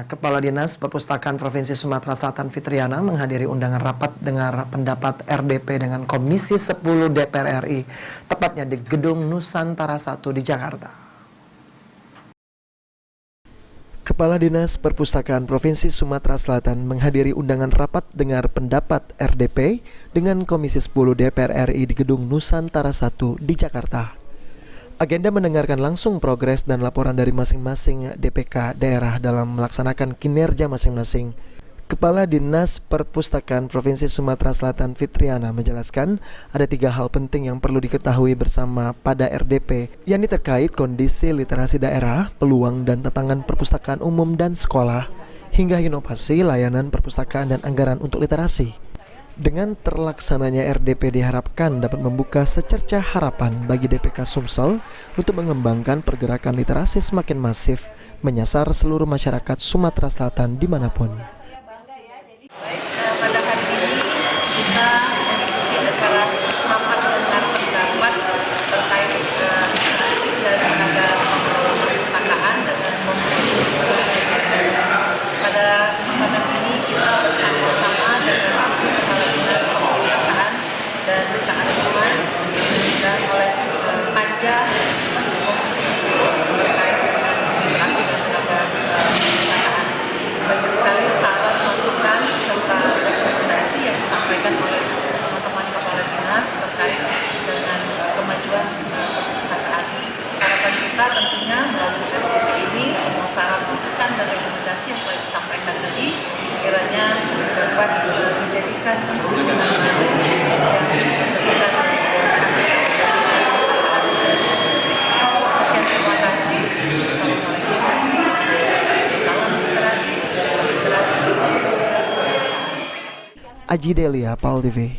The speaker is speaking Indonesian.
Kepala Dinas Perpustakaan Provinsi Sumatera Selatan Fitriana menghadiri undangan rapat dengar pendapat RDP dengan Komisi 10 DPR RI, tepatnya di Gedung Nusantara 1 di Jakarta. Kepala Dinas Perpustakaan Provinsi Sumatera Selatan menghadiri undangan rapat dengar pendapat RDP dengan Komisi 10 DPR RI di Gedung Nusantara 1 di Jakarta. Agenda mendengarkan langsung progres dan laporan dari masing-masing DPK daerah dalam melaksanakan kinerja masing-masing. Kepala Dinas Perpustakaan Provinsi Sumatera Selatan Fitriana menjelaskan ada 3 hal penting yang perlu diketahui bersama pada RDP, yakni terkait kondisi literasi daerah, peluang dan tantangan perpustakaan umum dan sekolah, hingga inovasi layanan perpustakaan dan anggaran untuk literasi. Dengan terlaksananya RDP diharapkan dapat membuka secercah harapan bagi DPK Sumsel untuk mengembangkan pergerakan literasi semakin masif menyasar seluruh masyarakat Sumatera Selatan dimanapun. Pada hari ini kita mengikuti acara rapat dengar pendapat terkait dari harga perpustakaan dengan pemerintah. Pada kesempatan ini kita bersama-sama dengan Kepala Dinas Perpustakaan dan kearifan dan oleh Panja Komisi 10 terkait dengan literasi dan harga perpustakaan. Banyak sekali saran masukan serta rekomendasi yang disampaikan oleh teman-teman kepala dinas terkait dengan kemajuan perpustakaan. Harapan kita tentunya melalui RDP ini semua saran masukan dan rekomendasi yang telah disampaikan tadi kiranya dapat menjadikan yang terima kasih. Aji Delia, PAL TV.